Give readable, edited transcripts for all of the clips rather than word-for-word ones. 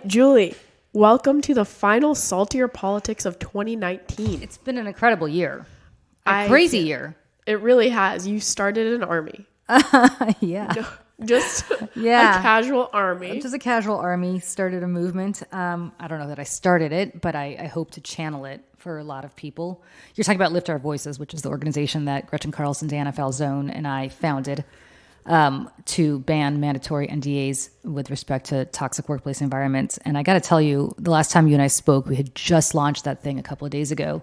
Julie, welcome to the final Saltier Politics of 2019. It's been an incredible year. A crazy year. It really has. You started an army. Yeah. Just a casual army. Just a casual army, started a movement. I don't know that I started it, but I hope to channel it for a lot of people. You're talking about Lift Our Voices, which is the organization that Gretchen Carlson's Anna Falzone and I founded to ban mandatory NDAs with respect to toxic workplace environments. And I got to tell you, the last time you and I spoke, we had just launched that thing a couple of days ago.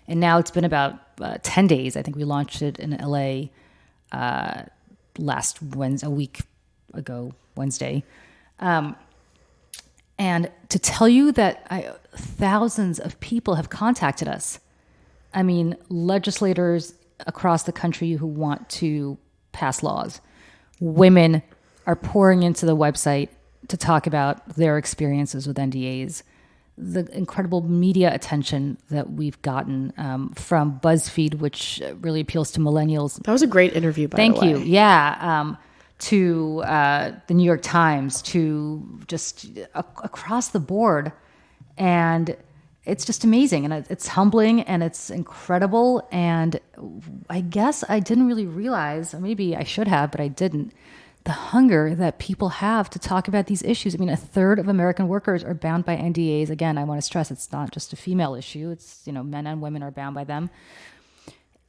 And now it's been about 10 days. I think we launched it in LA last Wednesday, a week ago, Wednesday. And to tell you that thousands of people have contacted us. I mean, legislators across the country who want to pass laws. Women are pouring into the website to talk about their experiences with NDAs. The incredible media attention that we've gotten from BuzzFeed, which really appeals to millennials. That was a great interview, by the way. Thank you. Yeah. To the New York Times, to just across the board. And it's just amazing. And it's humbling and it's incredible. And I guess I didn't really realize, or maybe I should have, but I didn't, the hunger that people have to talk about these issues. I mean, a third of American workers are bound by NDAs. Again, I want to stress it's not just a female issue. It's, men and women are bound by them.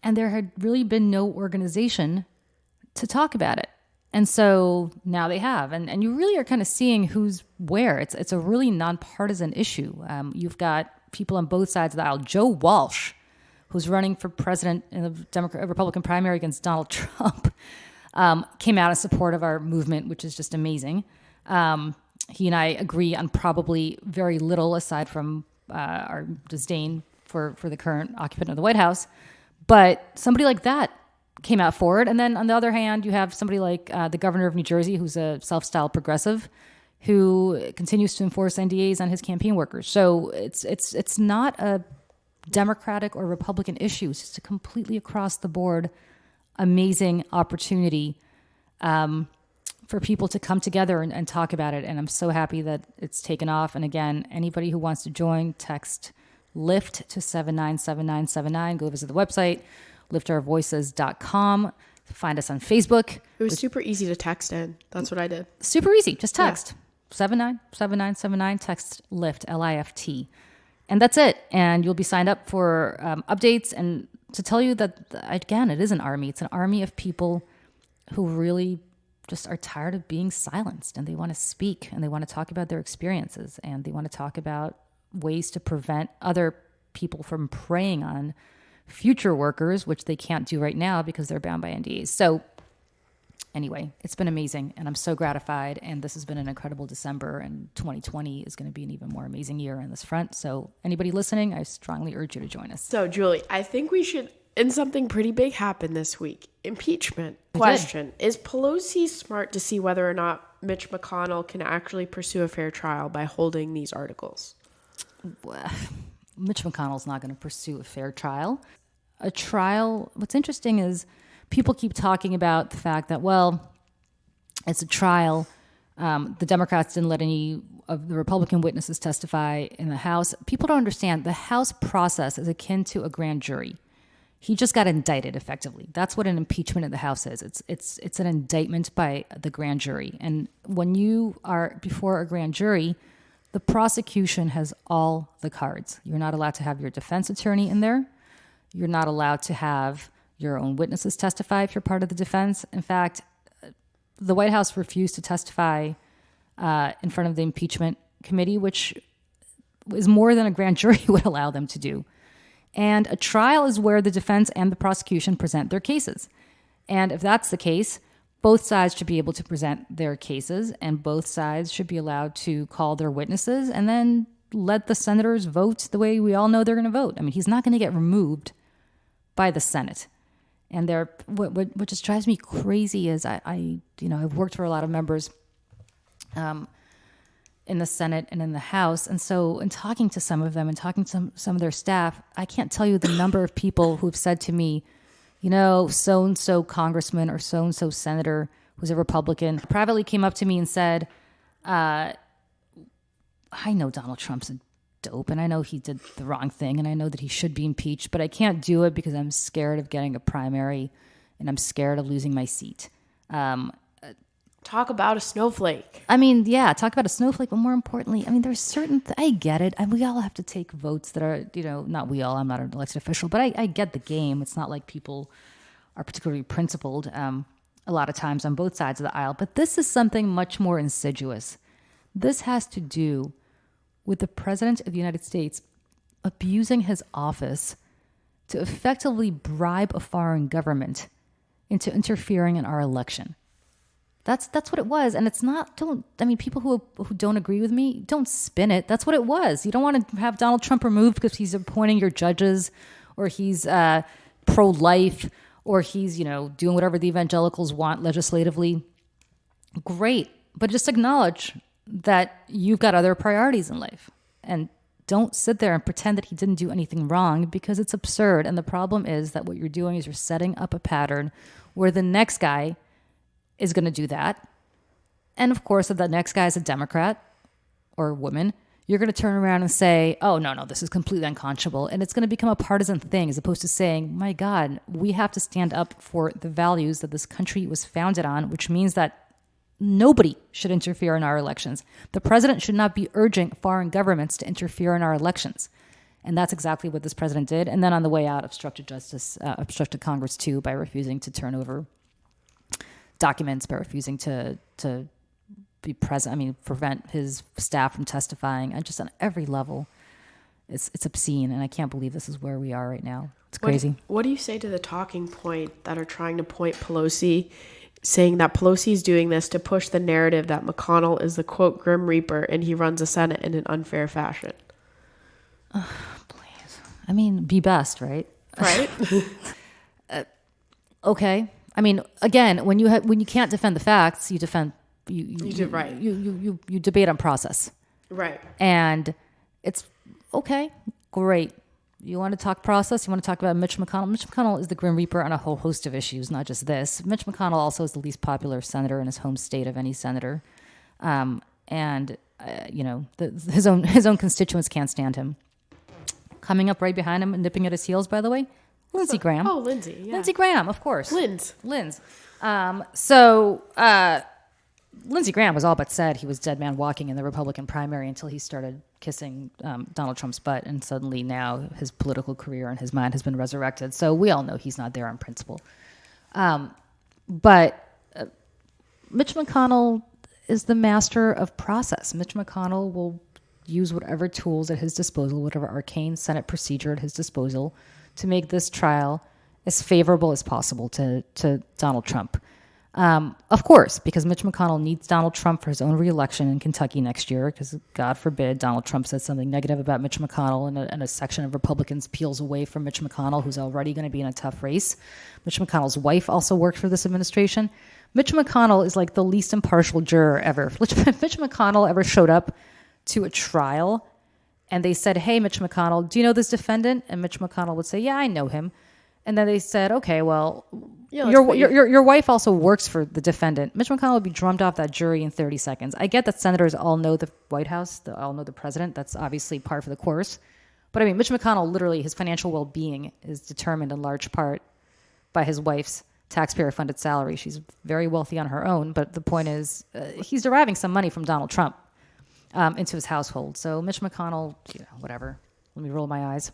And there had really been no organization to talk about it. And so now they have. And you really are kind of seeing who's where. It's a really nonpartisan issue. You've got people on both sides of the aisle. Joe Walsh, who's running for president in the Republican primary against Donald Trump, came out in support of our movement, which is just amazing. He and I agree on probably very little aside from our disdain for the current occupant of the White House. But somebody like that came out forward. And then on the other hand, you have somebody like the governor of New Jersey, who's a self-styled progressive, who continues to enforce NDAs on his campaign workers. So it's not a Democratic or Republican issue. It's just a completely across the board amazing opportunity for people to come together and talk about it. And I'm so happy that it's taken off. And again, anybody who wants to join, text LIFT to 797979. Go visit the website, liftourvoices.com. Find us on Facebook. It was super easy to text in. That's what I did. Super easy. Just text 797979. Text LIFT, LIFT. And that's it. And you'll be signed up for updates. And to tell you that, again, it is an army. It's an army of people who really just are tired of being silenced. And they want to speak. And they want to talk about their experiences. And they want to talk about ways to prevent other people from preying on future workers, which they can't do right now because they're bound by NDAs. So anyway, it's been amazing, and I'm so gratified, and this has been an incredible December, and 2020 is going to be an even more amazing year on this front. So anybody listening, I strongly urge you to join us. So, Julie, I think we should, and something pretty big happened this week. Impeachment. Question. Is Pelosi smart to see whether or not Mitch McConnell can actually pursue a fair trial by holding these articles? Well, Mitch McConnell's not going to pursue a fair trial. A trial, what's interesting is people keep talking about the fact that, well, it's a trial. The Democrats didn't let any of the Republican witnesses testify in the House. People don't understand the House process is akin to a grand jury. He just got indicted effectively. That's what an impeachment in the House is. It's an indictment by the grand jury. And when you are before a grand jury, the prosecution has all the cards. You're not allowed to have your defense attorney in there. You're not allowed to have your own witnesses testify if you're part of the defense. In fact, the White House refused to testify in front of the impeachment committee, which is more than a grand jury would allow them to do. And a trial is where the defense and the prosecution present their cases. And if that's the case, both sides should be able to present their cases, and both sides should be allowed to call their witnesses and then let the senators vote the way we all know they're going to vote. I mean, he's not going to get removed by the Senate. And what just drives me crazy is I've worked for a lot of members in the Senate and in the House. And so in talking to some of them and talking to some of their staff, I can't tell you the number of people who've said to me, so-and-so congressman or so-and-so senator who's a Republican privately came up to me and said, I know Donald Trump's a dope, and I know he did the wrong thing, and I know that he should be impeached, but I can't do it because I'm scared of getting a primary, and I'm scared of losing my seat. Talk about a snowflake. I mean, yeah, talk about a snowflake, but more importantly, I mean, there's certain, I get it. And we all have to take votes that are, not we all, I'm not an elected official, but I get the game. It's not like people are particularly principled a lot of times on both sides of the aisle. But this is something much more insidious. This has to do with the President of the United States abusing his office to effectively bribe a foreign government into interfering in our election. That's what it was. And it's not, people who don't agree with me, don't spin it. That's what it was. You don't want to have Donald Trump removed because he's appointing your judges, or he's pro-life, or he's, doing whatever the evangelicals want legislatively. Great. But just acknowledge that you've got other priorities in life. And don't sit there and pretend that he didn't do anything wrong, because it's absurd. And the problem is that what you're doing is you're setting up a pattern where the next guy is going to do that. And of course, if that next guy is a Democrat or a woman, you're going to turn around and say, oh, no, this is completely unconscionable. And it's going to become a partisan thing, as opposed to saying, my God, we have to stand up for the values that this country was founded on, which means that nobody should interfere in our elections. The president should not be urging foreign governments to interfere in our elections. And that's exactly what this president did. And then on the way out, obstructed Congress too, by refusing to turn over documents, by refusing to be present. Prevent his staff from testifying, and just on every level, it's obscene. And I can't believe this is where we are right now. It's crazy. What do you say to the talking point that are trying to point Pelosi, saying that Pelosi is doing this to push the narrative that McConnell is the quote Grim Reaper and he runs the Senate in an unfair fashion? Please, be best, right? Right. Okay. Again, when you can't defend the facts, you defend you debate on process. Right. And it's okay, great. You want to talk process? You want to talk about Mitch McConnell? Mitch McConnell is the Grim Reaper on a whole host of issues, not just this. Mitch McConnell also is the least popular senator in his home state of any senator. His own constituents can't stand him. Coming up right behind him and nipping at his heels, by the way, Lindsey Graham. Oh, Lindsey, yeah. Lindsey Graham, of course. Linz. Lindsey Graham was all but said he was dead man walking in the Republican primary until he started kissing Donald Trump's butt, and suddenly now his political career in his mind has been resurrected. So we all know he's not there on principle. But Mitch McConnell is the master of process. Mitch McConnell will use whatever tools at his disposal, whatever arcane Senate procedure at his disposal, to make this trial as favorable as possible to Donald Trump. Of course, because Mitch McConnell needs Donald Trump for his own reelection in Kentucky next year, because God forbid Donald Trump says something negative about Mitch McConnell and a section of Republicans peels away from Mitch McConnell, who's already going to be in a tough race. Mitch McConnell's wife also worked for this administration. Mitch McConnell is like the least impartial juror ever. Mitch McConnell ever showed up to a trial and they said, hey, Mitch McConnell, do you know this defendant? And Mitch McConnell would say, yeah, I know him. And then they said, okay, well, yeah, your wife also works for the defendant. Mitch McConnell would be drummed off that jury in 30 seconds. I get that senators all know the White House, they all know the president. That's obviously par for the course. But Mitch McConnell, literally, his financial well-being is determined in large part by his wife's taxpayer-funded salary. She's very wealthy on her own, but the point is he's deriving some money from Donald Trump into his household. So Mitch McConnell, whatever. Let me roll my eyes.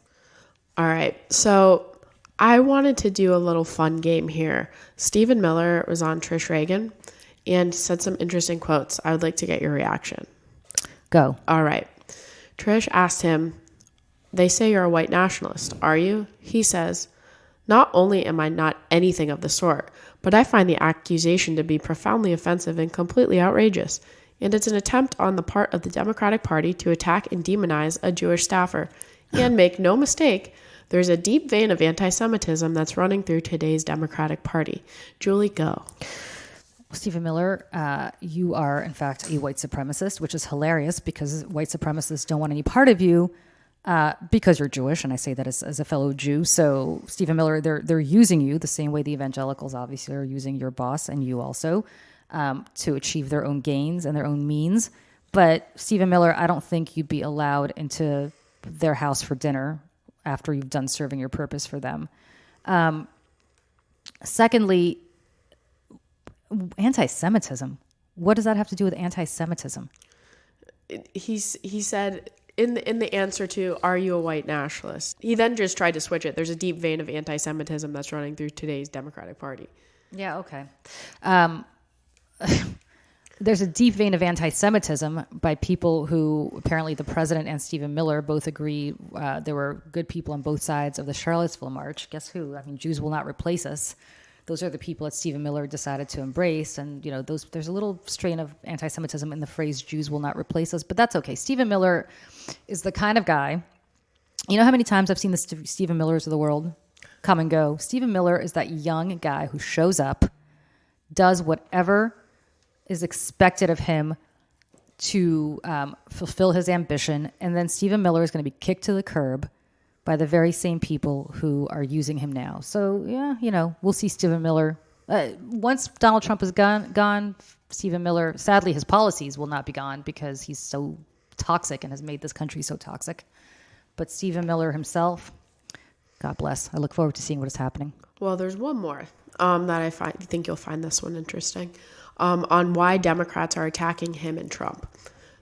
All right. So I wanted to do a little fun game here. Stephen Miller was on Trish Reagan and said some interesting quotes. I would like to get your reaction. Go. All right. Trish asked him, they say you're a white nationalist, are you? He says, not only am I not anything of the sort, but I find the accusation to be profoundly offensive and completely outrageous. And it's an attempt on the part of the Democratic Party to attack and demonize a Jewish staffer. And make no mistake, there's a deep vein of anti-Semitism that's running through today's Democratic Party. Julie, go. Stephen Miller, you are, in fact, a white supremacist, which is hilarious because white supremacists don't want any part of you because you're Jewish, and I say that as a fellow Jew. So, Stephen Miller, they're using you the same way the evangelicals obviously are using your boss and you also to achieve their own gains and their own means. But Stephen Miller, I don't think you'd be allowed into their house for dinner after you've done serving your purpose for them. Secondly, anti-Semitism. What does that have to do with anti-Semitism? He said in the answer to, are you a white nationalist? He then just tried to switch it. There's a deep vein of anti-Semitism that's running through today's Democratic Party. Yeah, okay. There's a deep vein of anti-Semitism by people who apparently the president and Stephen Miller both agree there were good people on both sides of the Charlottesville March. Guess who? I mean, Jews will not replace us. Those are the people that Stephen Miller decided to embrace. And, there's a little strain of anti-Semitism in the phrase Jews will not replace us, but that's okay. Stephen Miller is the kind of guy, you know how many times I've seen the Stephen Millers of the world come and go? Stephen Miller is that young guy who shows up, does whatever is expected of him to fulfill his ambition, and then Stephen Miller is going to be kicked to the curb by the very same people who are using him now. So, yeah, we'll see Stephen Miller. Once Donald Trump is gone, Stephen Miller, sadly, his policies will not be gone because he's so toxic and has made this country so toxic. But Stephen Miller himself, God bless. I look forward to seeing what is happening. Well, there's one more that I think you'll find this one interesting, on why Democrats are attacking him and Trump.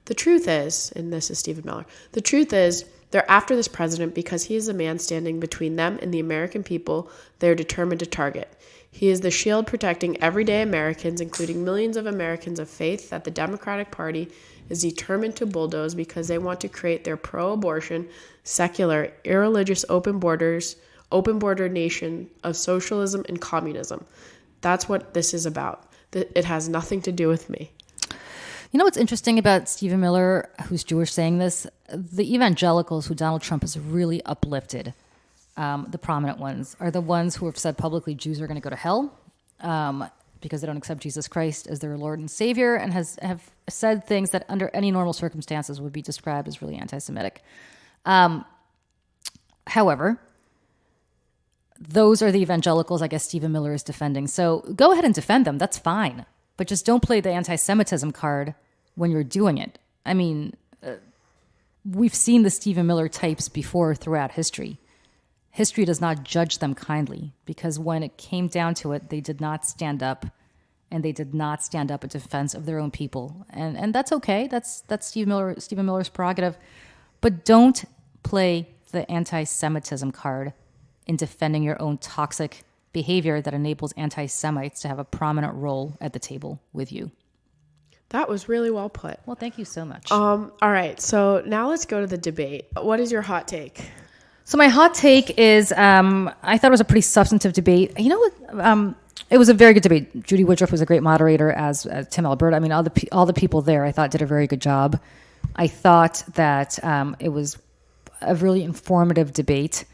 The truth is, and this is Stephen Miller, the truth is they're after this president because he is the man standing between them and the American people they're determined to target. He is the shield protecting everyday Americans, including millions of Americans of faith that the Democratic Party is determined to bulldoze because they want to create their pro-abortion, secular, irreligious, open border nation of socialism and communism. That's what this is about. It has nothing to do with me. You know what's interesting about Stephen Miller, who's Jewish, saying this? The evangelicals who Donald Trump has really uplifted, the prominent ones, are the ones who have said publicly Jews are going to go to hell because they don't accept Jesus Christ as their Lord and Savior, and have said things that under any normal circumstances would be described as really anti-Semitic. However, those are the evangelicals I guess Stephen Miller is defending. So go ahead and defend them. That's fine. But just don't play the anti-Semitism card when you're doing it. I mean, we've seen the Stephen Miller types before throughout history. History does not judge them kindly because when it came down to it, they did not stand up, and they did not stand up in defense of their own people. And that's okay. That's Stephen Miller's prerogative. But don't play the anti-Semitism card in defending your own toxic behavior that enables anti-Semites to have a prominent role at the table with you. That was really well put. Well, thank you so much. All right, so now let's go to the debate. What is your hot take? So my hot take is I thought it was a pretty substantive debate. You know what? It was a very good debate. Judy Woodruff was a great moderator, as Tim Alberta. I mean, all the people there I thought did a very good job. I thought that it was a really informative debate.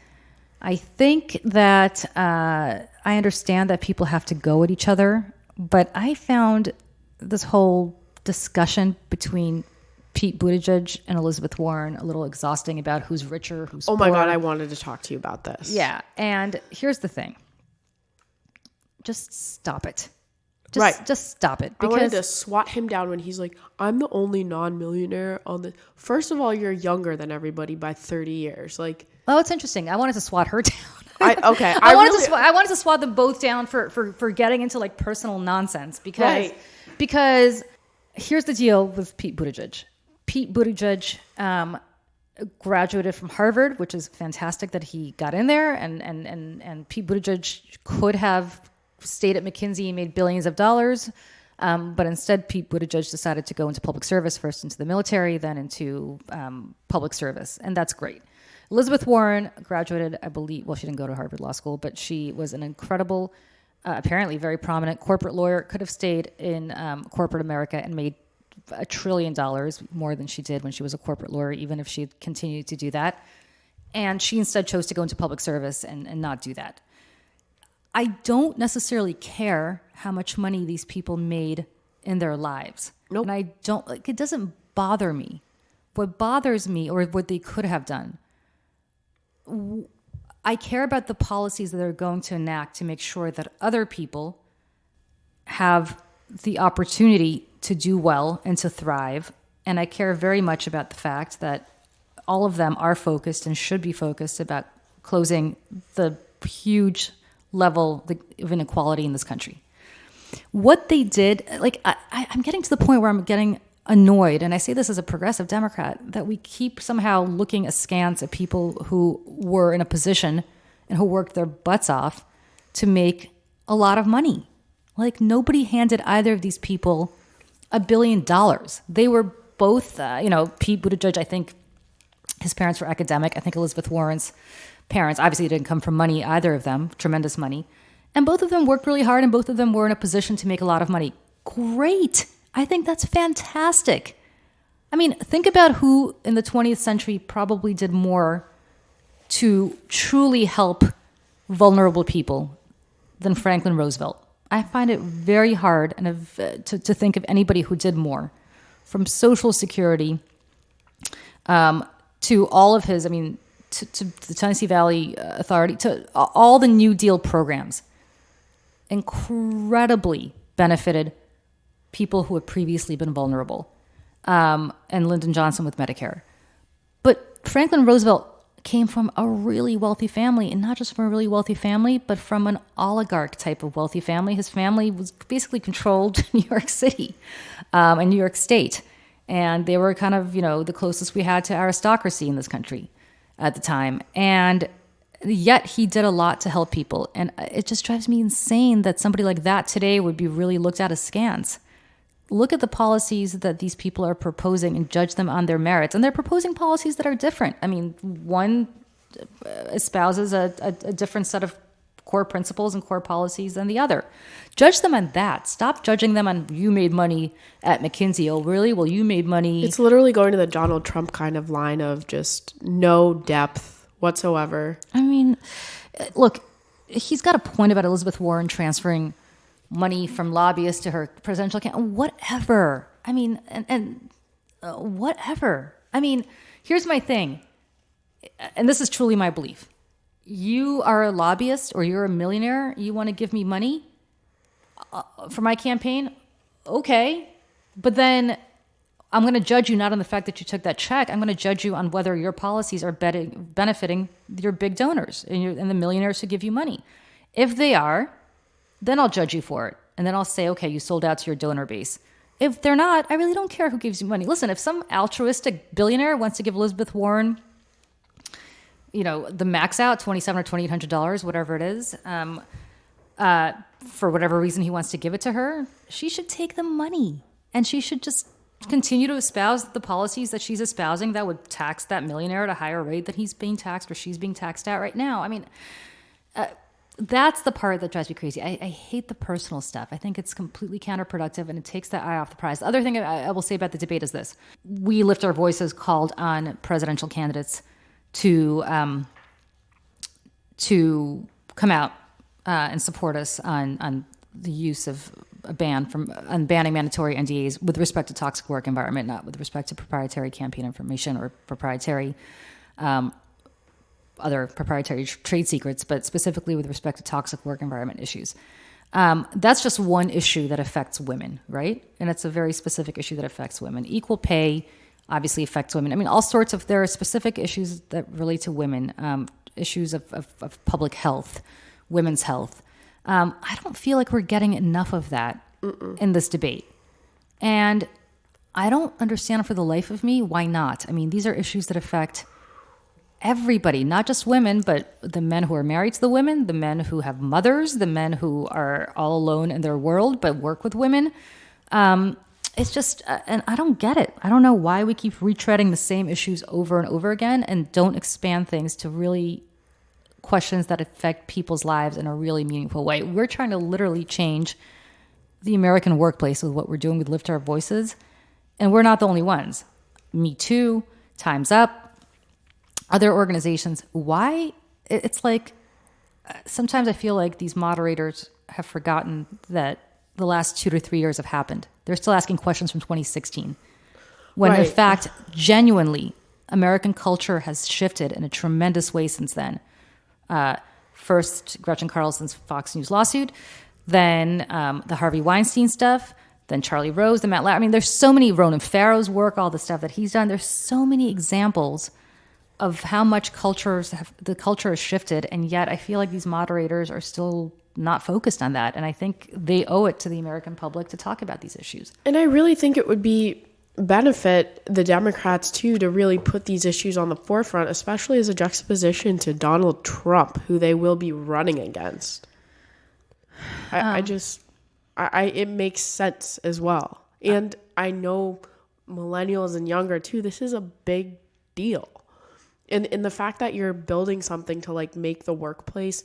I think that I understand that people have to go at each other, but I found this whole discussion between Pete Buttigieg and Elizabeth Warren a little exhausting about who's richer, who's poor. Oh my God, I wanted to talk to you about this. Yeah, and here's the thing. Just stop it. Just stop it. Because I wanted to swat him down when he's like, I'm the only non-millionaire on the... First of all, you're younger than everybody by 30 years. Like... Oh, it's interesting. I wanted to swat her down. I wanted to swat them both down for getting into like personal nonsense because here's the deal with Pete Buttigieg. Pete Buttigieg graduated from Harvard, which is fantastic that he got in there, and Pete Buttigieg could have stayed at McKinsey and made billions of dollars, but instead Pete Buttigieg decided to go into public service, first into the military, then into public service, and that's great. Elizabeth Warren graduated, I believe, well, she didn't go to Harvard Law School, but she was an incredible, apparently very prominent corporate lawyer, could have stayed in corporate America and made $1 trillion more than she did when she was a corporate lawyer, even if she had continued to do that. And she instead chose to go into public service and not do that. I don't necessarily care how much money these people made in their lives. Nope. And I don't, like, it doesn't bother me. What bothers me, or what they could have done, I care about the policies that they're going to enact to make sure that other people have the opportunity to do well and to thrive And I care very much about the fact that all of them are focused and should be focused about closing the huge level of inequality in this country. What they did, like, I'm getting to the point where I'm getting annoyed, and I say this as a progressive Democrat, that we keep somehow looking askance at people who were in a position and who worked their butts off to make a lot of money. Like, nobody handed either of these people $1 billion. They were both, Pete Buttigieg, I think his parents were academic. I think Elizabeth Warren's parents obviously didn't come from money, either of them, tremendous money. And both of them worked really hard, and both of them were in a position to make a lot of money. Great. I think that's fantastic. I mean, think about who in the 20th century probably did more to truly help vulnerable people than Franklin Roosevelt. I find it very hard to think of anybody who did more, from Social Security to all of his, to the Tennessee Valley Authority, to all the New Deal programs. Incredibly benefited people who had previously been vulnerable, and Lyndon Johnson with Medicare. But Franklin Roosevelt came from a really wealthy family, and not just from a really wealthy family, but from an oligarch type of wealthy family. His family was basically controlled New York City and New York State, and they were kind of, the closest we had to aristocracy in this country at the time. And yet he did a lot to help people. And it just drives me insane that somebody like that today would be really looked at askance. Look at the policies that these people are proposing and judge them on their merits. And they're proposing policies that are different. One espouses a different set of core principles and core policies than the other. Judge them on that. Stop judging them on, you made money at McKinsey. Oh, really? Well, you made money. It's literally going to the Donald Trump kind of line of just no depth whatsoever. Look, he's got a point about Elizabeth Warren transferring money from lobbyists to her presidential campaign. Whatever. Whatever. Here's my thing, and this is truly my belief. You are a lobbyist or you're a millionaire. You want to give me money for my campaign? Okay. But then I'm going to judge you not on the fact that you took that check. I'm going to judge you on whether your policies are benefiting your big donors and the millionaires who give you money. If they are, then I'll judge you for it. And then I'll say, okay, you sold out to your donor base. If they're not, I really don't care who gives you money. Listen, if some altruistic billionaire wants to give Elizabeth Warren, the max out, $2,700 or $2,800, whatever it is, for whatever reason he wants to give it to her, she should take the money. And she should just continue to espouse the policies that she's espousing that would tax that millionaire at a higher rate than he's being taxed or she's being taxed at right now. That's the part that drives me crazy. I hate the personal stuff. I think it's completely counterproductive, and it takes that eye off the prize. The other thing I will say about the debate is this. We Lift Our Voices called on presidential candidates to come out and support us on the use of a ban on banning mandatory NDAs with respect to toxic work environment, not with respect to proprietary campaign information or proprietary other proprietary trade secrets, but specifically with respect to toxic work environment issues. That's just one issue that affects women, right? And it's a very specific issue that affects women. Equal pay obviously affects women. There are specific issues that relate to women, issues of public health, women's health. I don't feel like we're getting enough of that in this debate. And I don't understand for the life of me why not. These are issues that affect everybody, not just women, but the men who are married to the women, the men who have mothers, the men who are all alone in their world but work with women. It's just, and I don't get it. I don't know why we keep retreading the same issues over and over again and don't expand things to really questions that affect people's lives in a really meaningful way. We're trying to literally change the American workplace with what we're doing with Lift Our Voices, and we're not the only ones. Me Too, Time's Up, other organizations. Why? It's like sometimes I feel like these moderators have forgotten that the last 2 to 3 years have happened. They're still asking questions from 2016. When in fact, genuinely, American culture has shifted in a tremendous way since then. First, Gretchen Carlson's Fox News lawsuit, then the Harvey Weinstein stuff, then Charlie Rose, the Matt Lauer. I mean, there's so many, Ronan Farrow's work, all the stuff that he's done. There's so many examples of how much the culture has shifted, and yet I feel like these moderators are still not focused on that. And I think they owe it to the American public to talk about these issues. And I really think it would benefit the Democrats too to really put these issues on the forefront, especially as a juxtaposition to Donald Trump, who they will be running against. It makes sense as well. And I know millennials and younger too, this is a big deal. And the fact that you're building something to like make the workplace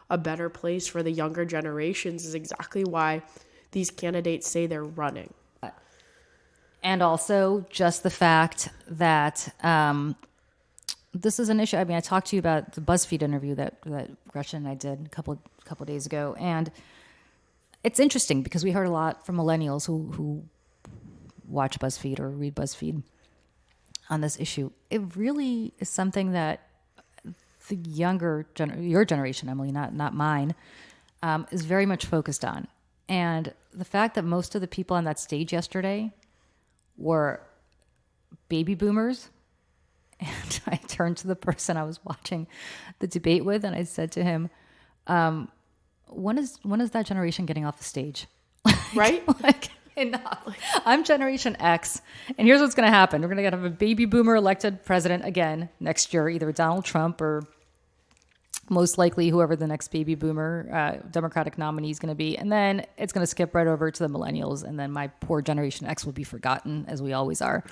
a better place for the younger generations is exactly why these candidates say they're running. And also just the fact that this is an issue. I mean, I talked to you about the BuzzFeed interview that Gretchen and I did a couple of days ago, and it's interesting because we heard a lot from millennials who watch BuzzFeed or read BuzzFeed on this issue. It really is something that the your generation, Emily, not mine, is very much focused on. And the fact that most of the people on that stage yesterday were baby boomers, and I turned to the person I was watching the debate with, and I said to him, when is that generation getting off the stage? Right? Enough. I'm Generation X, and here's what's going to happen. We're going to have a baby boomer elected president again next year, either Donald Trump or most likely whoever the next baby boomer Democratic nominee is going to be. And then it's going to skip right over to the millennials, and then my poor Generation X will be forgotten, as we always are.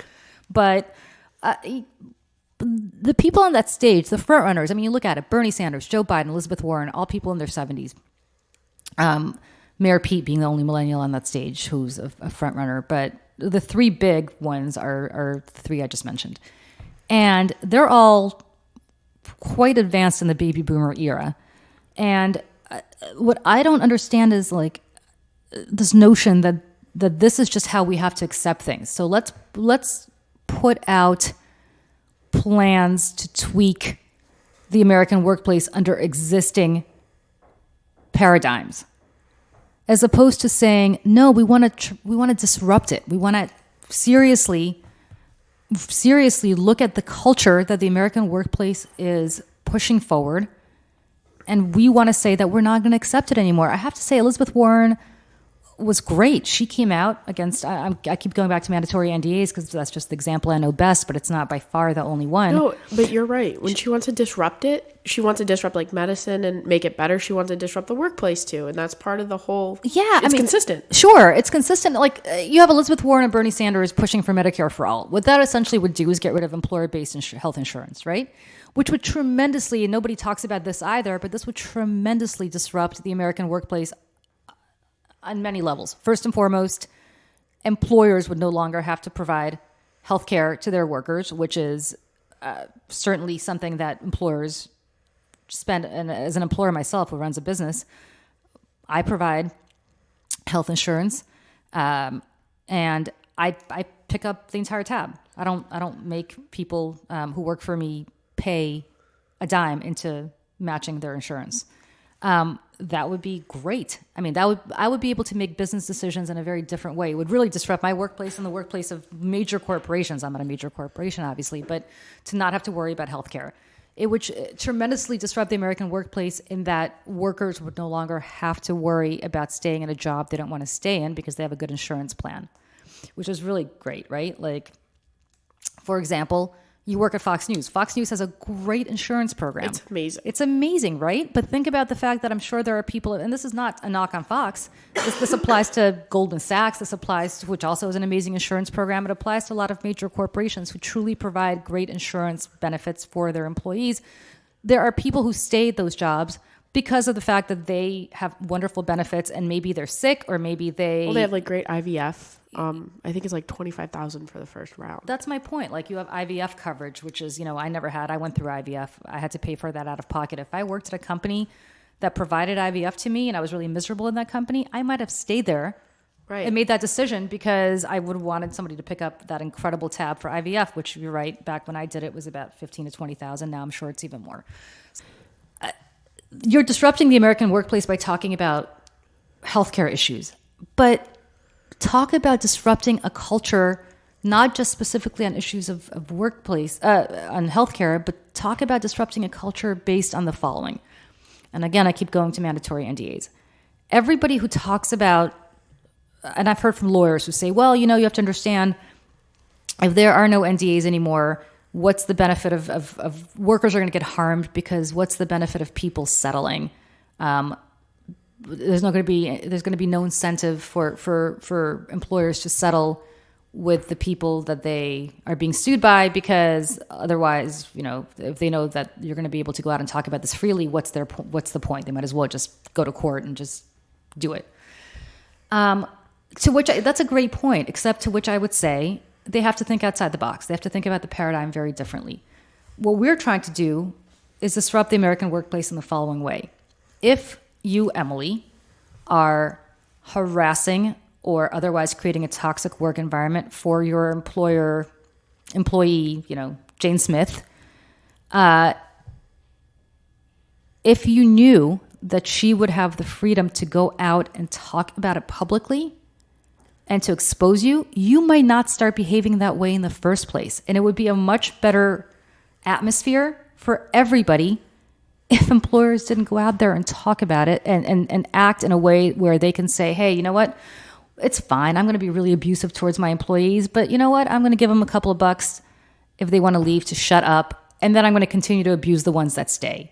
But the people on that stage, the front runners, I mean, you look at it, Bernie Sanders, Joe Biden, Elizabeth Warren, all people in their 70s. Mayor Pete being the only millennial on that stage who's a front runner. But the three big ones are the three I just mentioned. And they're all quite advanced in the baby boomer era. And what I don't understand is like this notion that this is just how we have to accept things. So let's put out plans to tweak the American workplace under existing paradigms, as opposed to saying, no, we want to disrupt it. We want to seriously look at the culture that the American workplace is pushing forward, and we want to say that we're not going to accept it anymore. I have to say, Elizabeth Warren was great. She came out against, I keep going back to mandatory NDAs because that's just the example I know best, but it's not by far the only one. No, but you're right. When she wants to disrupt it, she wants to disrupt like medicine and make it better. She wants to disrupt the workplace too. And that's part of the whole, it's consistent. Sure, it's consistent. Like you have Elizabeth Warren and Bernie Sanders pushing for Medicare for all. What that essentially would do is get rid of employer-based health insurance, right? Which would tremendously, and nobody talks about this either, but this would tremendously disrupt the American workplace on many levels. First and foremost, employers would no longer have to provide health care to their workers, which is certainly something that employers spend. And as an employer myself who runs a business, I provide health insurance, and I pick up the entire tab. I don't make people who work for me pay a dime into matching their insurance. That would be great. I mean, I would be able to make business decisions in a very different way. It would really disrupt my workplace and the workplace of major corporations. I'm not a major corporation, obviously, but to not have to worry about healthcare. It would tremendously disrupt the American workplace in that workers would no longer have to worry about staying in a job they don't want to stay in because they have a good insurance plan, which is really great, right? Like, for example, you work at Fox News. Fox News has a great insurance program. It's amazing. It's amazing, right? But think about the fact that I'm sure there are people, and this is not a knock on Fox. This applies to Goldman Sachs. This applies to, which also is an amazing insurance program. It applies to a lot of major corporations who truly provide great insurance benefits for their employees. There are people who stay at those jobs because of the fact that they have wonderful benefits, and maybe they're sick, or maybe they have like great IVF. I think it's like $25,000 for the first round. That's my point. Like you have IVF coverage, which is, I never had. I went through IVF. I had to pay for that out of pocket. If I worked at a company that provided IVF to me and I was really miserable in that company, I might have stayed there and made that decision because I would have wanted somebody to pick up that incredible tab for IVF, which you're right, back when I did it was about $15,000 to $20,000. Now I'm sure it's even more. You're disrupting the American workplace by talking about healthcare issues, but talk about disrupting a culture, not just specifically on issues of workplace, on healthcare, but talk about disrupting a culture based on the following. And again, I keep going to mandatory NDAs. Everybody who talks about, and I've heard from lawyers who say, well, you have to understand, if there are no NDAs anymore, what's the benefit of workers are going to get harmed, because what's the benefit of people settling? There's going to be no incentive for employers to settle with the people that they are being sued by, because otherwise, if they know that you're going to be able to go out and talk about this freely, what's the point? They might as well just go to court and just do it. That's a great point, except to which I would say they have to think outside the box. They have to think about the paradigm very differently. What we're trying to do is disrupt the American workplace in the following way. If you, Emily, are harassing or otherwise creating a toxic work environment for your employee, Jane Smith, if you knew that she would have the freedom to go out and talk about it publicly and to expose you, you might not start behaving that way in the first place. And it would be a much better atmosphere for everybody if employers didn't go out there and talk about it and act in a way where they can say, hey, you know what? It's fine. I'm going to be really abusive towards my employees, but you know what? I'm going to give them a couple of bucks if they want to leave to shut up. And then I'm going to continue to abuse the ones that stay.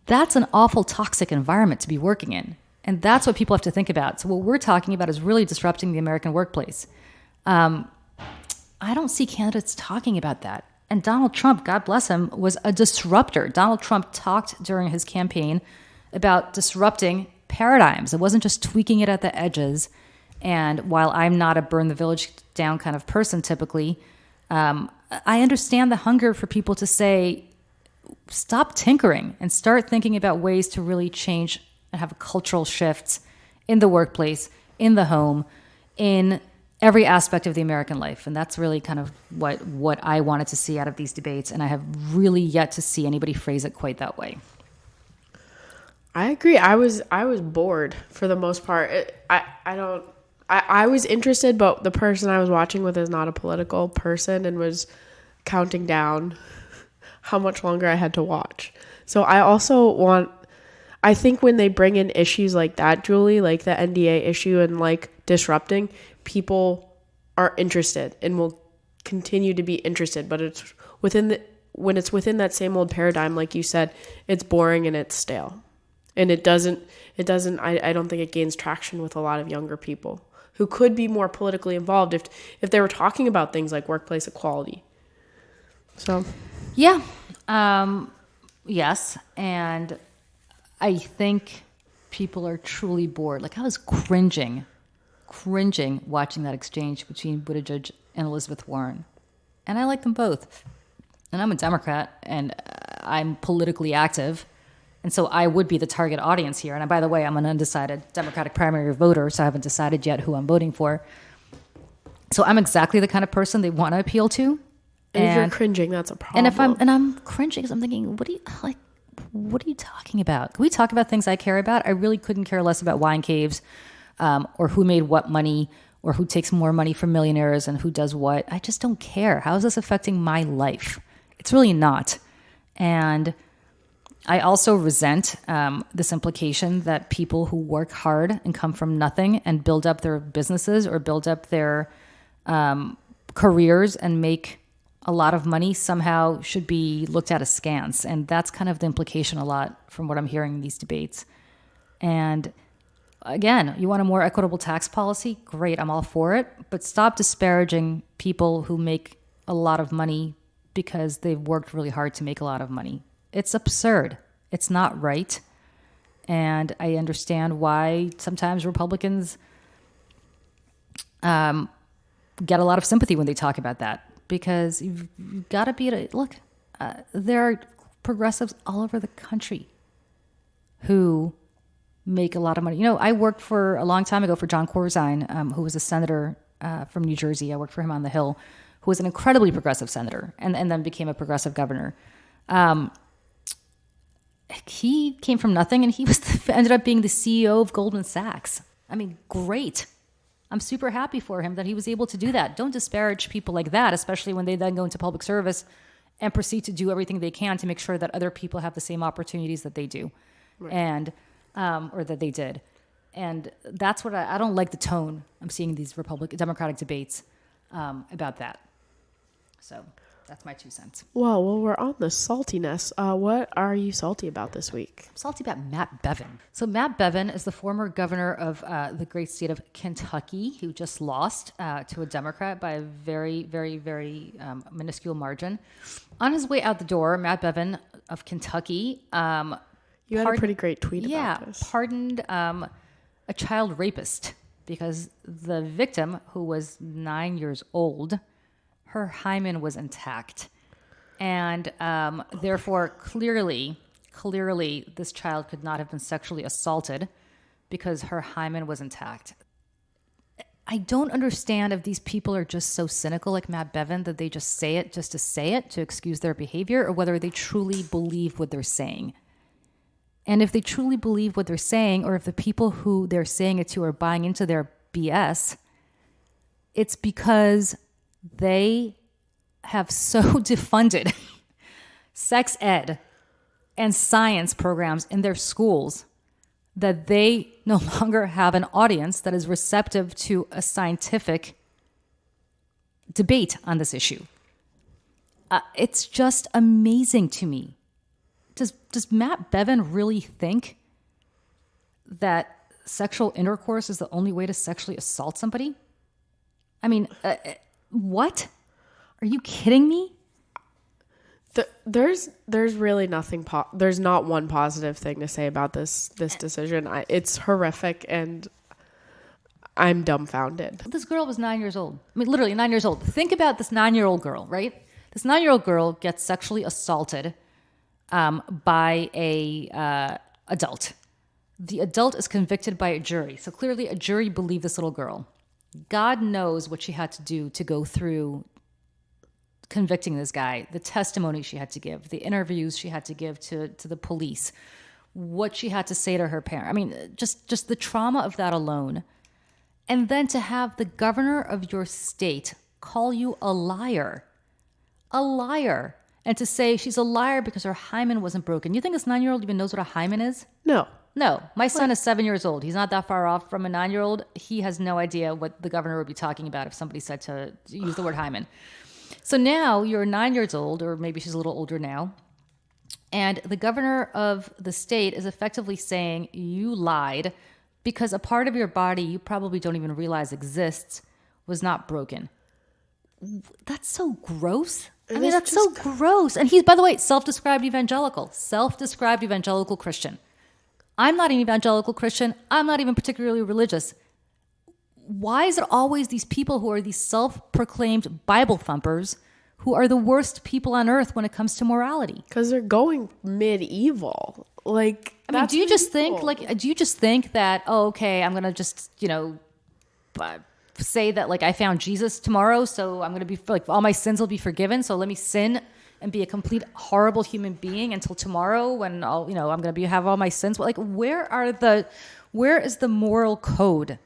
That's an awful toxic environment to be working in. And that's what people have to think about. So what we're talking about is really disrupting the American workplace. I don't see candidates talking about that. And Donald Trump, God bless him, was a disruptor. Donald Trump talked during his campaign about disrupting paradigms. It wasn't just tweaking it at the edges. And while I'm not a burn the village down kind of person typically, I understand the hunger for people to say, stop tinkering and start thinking about ways to really change and have a cultural shift in the workplace, in the home, in every aspect of the American life. And that's really kind of what I wanted to see out of these debates. And I have really yet to see anybody phrase it quite that way. I agree. I was bored for the most part. I was interested, but the person I was watching with is not a political person and was counting down how much longer I had to watch. So I think when they bring in issues like that, Julie, like the NDA issue and like disrupting, people are interested and will continue to be interested. But it's when it's within that same old paradigm, like you said, it's boring and it's stale. And I don't think it gains traction with a lot of younger people who could be more politically involved if they were talking about things like workplace equality. So, yeah. Yes. And I think people are truly bored. Like I was cringing watching that exchange between Buttigieg and Elizabeth Warren. And I like them both. And I'm a Democrat and I'm politically active. And so I would be the target audience here. And by the way, I'm an undecided Democratic primary voter, so I haven't decided yet who I'm voting for. So I'm exactly the kind of person they want to appeal to. And if you're cringing, that's a problem. And I'm cringing because I'm thinking, what are you talking about? Can we talk about things I care about? I really couldn't care less about wine caves, or who made what money, or who takes more money from millionaires and who does what. I just don't care. How is this affecting my life? It's really not. And I also resent this implication that people who work hard and come from nothing and build up their businesses or build up their careers and make a lot of money somehow should be looked at askance. And that's kind of the implication a lot from what I'm hearing in these debates. And again, you want a more equitable tax policy? Great, I'm all for it. But stop disparaging people who make a lot of money because they've worked really hard to make a lot of money. It's absurd. It's not right. And I understand why sometimes Republicans get a lot of sympathy when they talk about that. Because you've got to be there are progressives all over the country who make a lot of money. I worked for a long time ago for John Corzine, who was a senator from New Jersey. I worked for him on the Hill, who was an incredibly progressive senator and then became a progressive governor. He came from nothing and he ended up being the CEO of Goldman Sachs. I mean, great. I'm super happy for him that he was able to do that. Don't disparage people like that, especially when they then go into public service and proceed to do everything they can to make sure that other people have the same opportunities that they do, right. And or that they did. And that's what I don't like the tone I'm seeing in these Democratic debates about that. So that's my 2 cents. Well, we're on the saltiness. What are you salty about this week? I'm salty about Matt Bevin. So Matt Bevin is the former governor of the great state of Kentucky, who just lost to a Democrat by a very, very, very minuscule margin. On his way out the door, Matt Bevin of Kentucky... you had a pretty great tweet about this. Pardoned a child rapist because the victim, who was 9 years old, her hymen was intact. And therefore, clearly, this child could not have been sexually assaulted because her hymen was intact. I don't understand if these people are just so cynical like Matt Bevin that they just say it just to say it, to excuse their behavior, or whether they truly believe what they're saying. And if they truly believe what they're saying, or if the people who they're saying it to are buying into their BS, it's because they have so defunded sex ed and science programs in their schools that they no longer have an audience that is receptive to a scientific debate on this issue. It's just amazing to me. Does Matt Bevin really think that sexual intercourse is the only way to sexually assault somebody? I mean, what? Are you kidding me? There's really nothing. There's not one positive thing to say about this decision. It's horrific, and I'm dumbfounded. This girl was 9 years old. I mean, literally 9 years old. Think about this 9-year-old girl, right? This 9-year-old girl gets sexually assaulted by a adult. The adult is convicted by a jury. So clearly a jury believed this little girl. God knows what she had to do to go through convicting this guy, the testimony she had to give, the interviews she had to give to the police, what she had to say to her parent. I mean, just the trauma of that alone. And then to have the governor of your state call you a liar, and to say she's a liar because her hymen wasn't broken. You think this 9-year-old even knows what a hymen is? No. My son is 7 years old. He's not that far off from a 9-year-old. He has no idea what the governor would be talking about if somebody said to use the word hymen. So now you're 9 years old, or maybe she's a little older now, and the governor of the state is effectively saying you lied because a part of your body you probably don't even realize exists was not broken. That's so gross. I mean, that's so gross. And he's, by the way, self-described evangelical Christian. I'm not an evangelical Christian. I'm not even particularly religious. Why is it always these people who are these self-proclaimed Bible thumpers who are the worst people on earth when it comes to morality? Because they're going medieval. Like, I mean, do you just think that, oh, okay, I'm going to just, say that like I found Jesus tomorrow, so I'm going to be like all my sins will be forgiven. So let me sin and be a complete horrible human being until tomorrow when I'm going to have all my sins. Like, where is the moral code?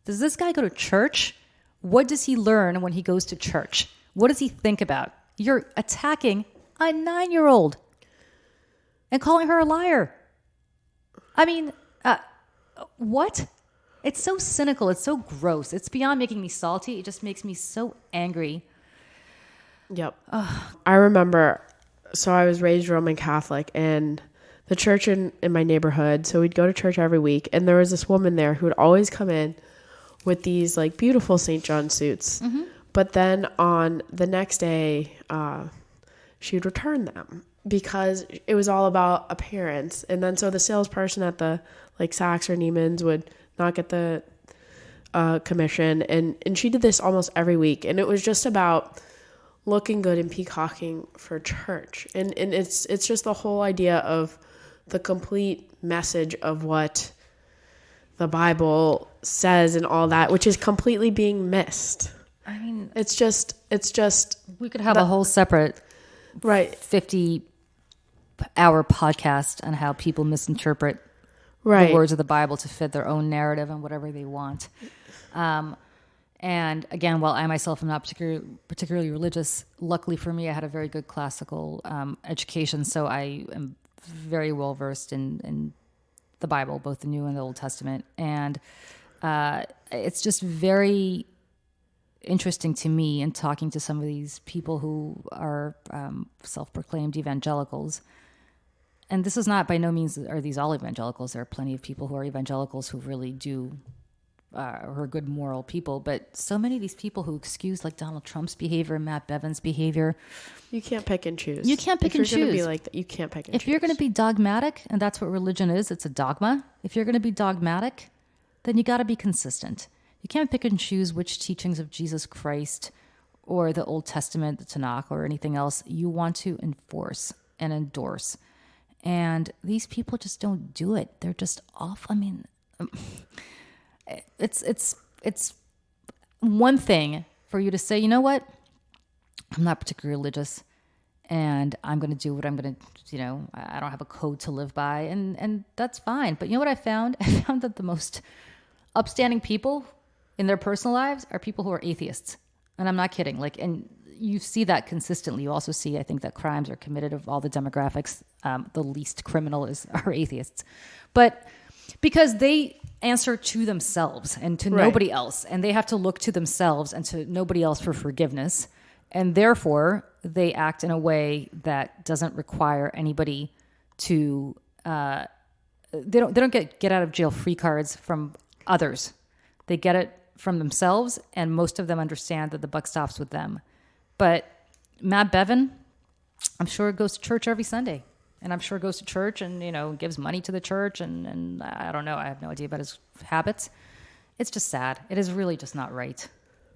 Does this guy go to church? What does he learn when he goes to church? What does he think about? You're attacking a 9-year-old and calling her a liar. I mean, what? It's so cynical. It's so gross. It's beyond making me salty. It just makes me so angry. Yep. I remember, so I was raised Roman Catholic, and the church in my neighborhood, so we'd go to church every week, and there was this woman there who would always come in with these like beautiful St. John suits. Mm-hmm. But then on the next day, she would return them because it was all about appearance. And then so the salesperson at the like Saks or Neiman's would not get the commission. And she did this almost every week. And it was just about looking good and peacocking for church. And it's just the whole idea of the complete message of what the Bible says and all that, which is completely being missed. I mean, it's just we could have a whole separate 50-hour podcast on how people misinterpret the words of the Bible to fit their own narrative and whatever they want. And again, while I myself am not particularly religious, luckily for me, I had a very good classical education, so I am very well versed in the Bible, both the New and the Old Testament. And it's just very interesting to me in talking to some of these people who are self-proclaimed evangelicals. And this is not by no means are these all evangelicals. There are plenty of people who are evangelicals who really do who are good moral people, but so many of these people who excuse like Donald Trump's behavior, Matt Bevin's behavior. You can't pick and choose. You can't pick and choose. If you're going to be like that, you can't pick and choose. If you're going to be dogmatic, and that's what religion is, it's a dogma. If you're going to be dogmatic, then you got to be consistent. You can't pick and choose which teachings of Jesus Christ or the Old Testament, the Tanakh, or anything else you want to enforce and endorse. And these people just don't do it. They're just off. I mean, it's one thing for you to say, you know what, I'm not particularly religious and I'm going to do what I'm going to, I don't have a code to live by, and that's fine. But you know what I found? I found that the most upstanding people in their personal lives are people who are atheists. And I'm not kidding. And you see that consistently. You also see, I think, that crimes are committed of all the demographics. The least criminal are atheists. But because they answer to themselves and to nobody else, and they have to look to themselves and to nobody else for forgiveness, and therefore they act in a way that doesn't require anybody to they don't get out of jail free cards from others. They get it from themselves, and most of them understand that the buck stops with them. But Matt Bevin, I'm sure goes to church every Sunday. And I'm sure goes to church and, gives money to the church. And I don't know. I have no idea about his habits. It's just sad. It is really just not right.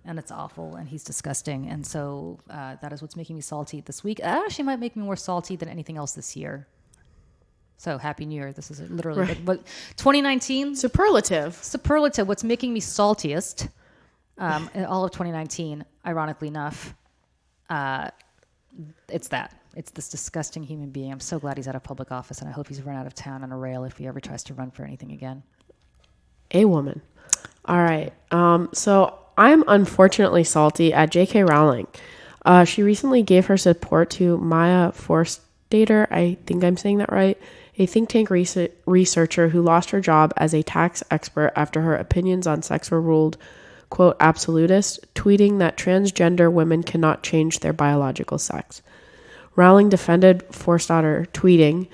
And it's awful. And he's disgusting. And so that is what's making me salty this week. That actually might make me more salty than anything else this year. So Happy New Year. This is literally but 2019. Superlative. What's making me saltiest in all of 2019, ironically enough, it's that. It's this disgusting human being. I'm so glad he's out of public office, and I hope he's run out of town on a rail if he ever tries to run for anything again. A woman. All right. So I'm unfortunately salty at JK Rowling. She recently gave her support to Maya Forstater, I think I'm saying that right, a think tank researcher who lost her job as a tax expert after her opinions on sex were ruled, quote, absolutist, tweeting that transgender women cannot change their biological sex. Rowling defended Forstater, tweeting,